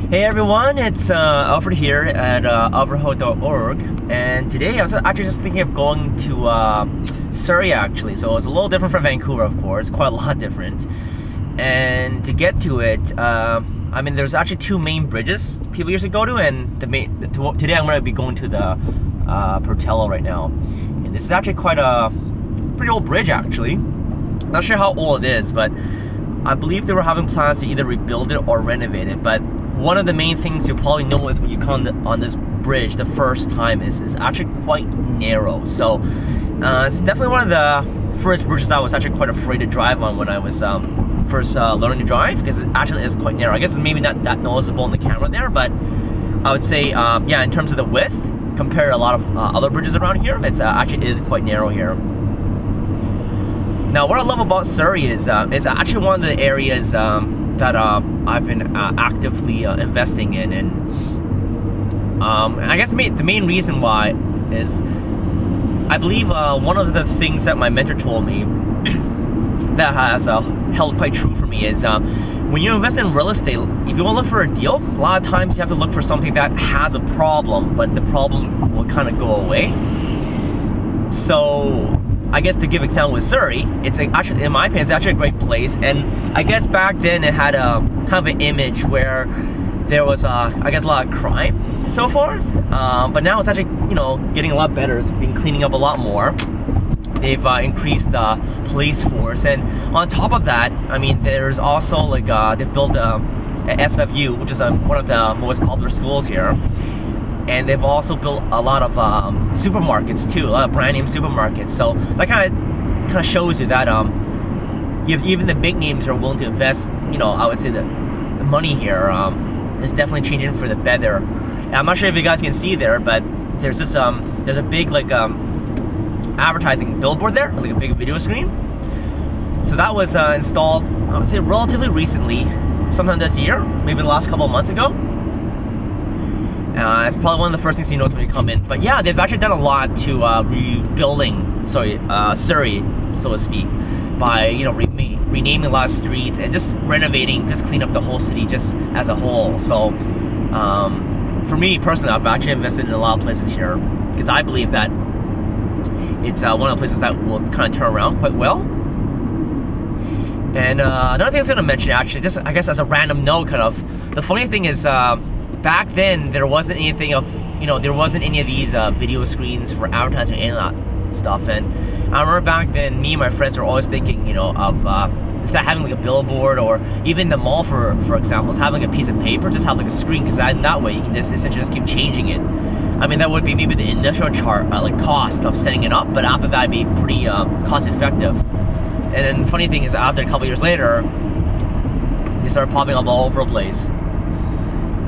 Hey everyone, it's Alfred here at alfredho.org, and today I was actually just thinking of going to Surrey actually. So it's a little different from Vancouver, of course, quite a lot different. And to get to it, I mean, there's actually two main bridges people usually go to, and today I'm going to be going to the Portello right now. And this is actually quite a pretty old bridge actually. Not sure how old it is, but I believe they were having plans to either rebuild it or renovate it. But one of the main things you'll probably notice when you come on this bridge the first time is it's actually quite narrow. So it's definitely one of the first bridges I was actually quite afraid to drive on when I was first learning to drive, because it actually is quite narrow. I guess it's maybe not that noticeable in the camera there, but I would say yeah, in terms of the width compared to a lot of other bridges around here, it's actually is quite narrow here. Now, what I love about Surrey is it's actually one of the areas that I've been actively investing in, and I guess the main reason why is I believe one of the things that my mentor told me that has held quite true for me is when you invest in real estate, if you want to look for a deal, a lot of times you have to look for something that has a problem, but the problem will kind of go away. So I guess to give an example with Surrey, it's actually, in my opinion, it's actually a great place. And I guess back then it had a kind of an image where there was I guess a lot of crime and so forth. But now it's actually, you know, getting a lot better. It's been cleaning up a lot more. They've increased the police force, and on top of that, I mean, there's also like they've built a SFU, which is one of the most popular schools here. And they've also built a lot of supermarkets too, a lot of brand name supermarkets. So that kind of shows you that even the big names are willing to invest. You know, I would say that the money here is definitely changing for the better. And I'm not sure if you guys can see there, but there's this there's a big like advertising billboard there, like a big video screen. So that was installed, I would say, relatively recently, sometime this year, maybe the last couple of months ago. It's probably one of the first things you notice when you come in. But yeah, they've actually done a lot to rebuilding, Surrey, so to speak, by, you know, renaming a lot of streets and just renovating, just clean up the whole city just as a whole. So for me personally, I've actually invested in a lot of places here because I believe that it's one of the places that will kind of turn around quite well. And another thing I was going to mention, actually, just I guess as a random note, kind of, the funny thing is, back then there wasn't anything of, you know, there wasn't any of these video screens for advertising and that stuff. And I remember back then, me and my friends were always thinking, you know, of instead of having like a billboard, or even the mall, for example, is having a piece of paper, just have like a screen, because that way you can just essentially just keep changing it. I mean, that would be maybe the initial like cost of setting it up, but after that, it'd be pretty cost effective. And then the funny thing is, after a couple years later, they started popping up all over the place.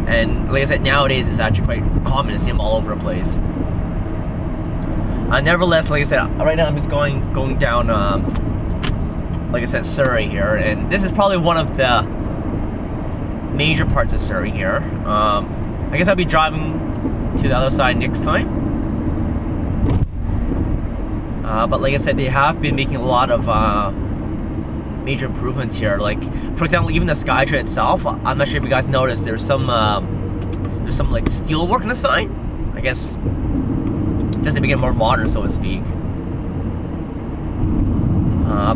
And like I said, nowadays it's actually quite common to see them all over the place. Nevertheless, like I said, right now I'm just going down, like I said, Surrey here, and this is probably one of the major parts of Surrey here. I guess I'll be driving to the other side next time. But like I said, they have been making a lot of major improvements here. Like, for example, even the SkyTrain itself, I'm not sure if you guys noticed, there's some like steel work in the sign, I guess, just to make it more modern, so to speak.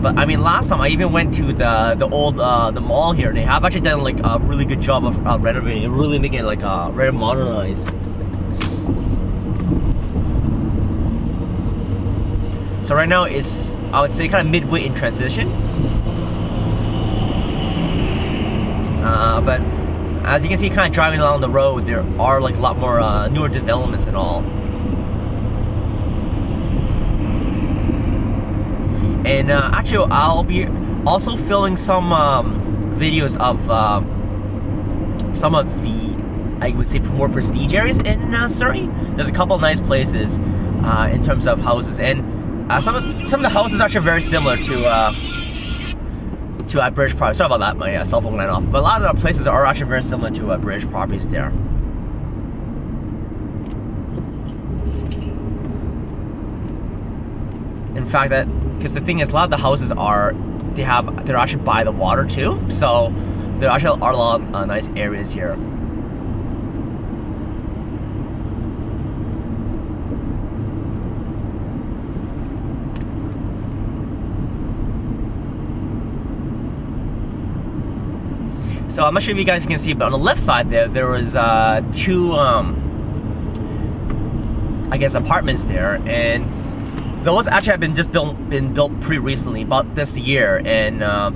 But I mean, last time I even went to the old the mall here. They have actually done like a really good job of renovating and really making it like very modernized. So right now it's, I would say, kind of midway in transition. But as you can see, kind of driving along the road, there are like a lot more newer developments and all. And actually, I'll be also filming some videos of some of the, I would say, more prestige areas in Surrey. There's a couple nice places in terms of houses, and some of the houses are actually very similar to British properties. Sorry about that, my cell phone went off. But a lot of the places are actually very similar to British properties there. In fact, because the thing is, a lot of the houses are, they're actually by the water too. So there actually are a lot of nice areas here. So I'm not sure if you guys can see, but on the left side there was two, I guess, apartments there, and those actually have been built pretty recently, about this year, and I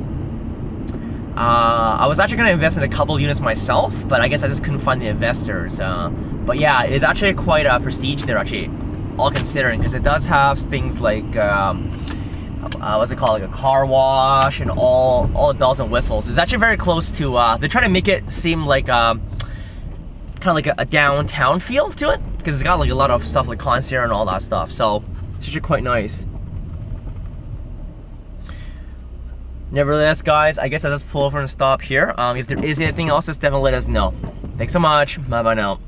was actually going to invest in a couple of units myself, but I guess I just couldn't find the investors. But yeah, it's actually quite a prestige there, actually, all considering, because it does have things like, what's it called, like a car wash and all the bells and whistles. It's actually very close to, they're trying to make it seem like, kind of like a downtown feel to it, because it's got like a lot of stuff like concert and all that stuff, so it's actually quite nice. Nevertheless, guys, I guess I'll just pull over and stop here. If there is anything else, just definitely let us know. Thanks so much. Bye bye now.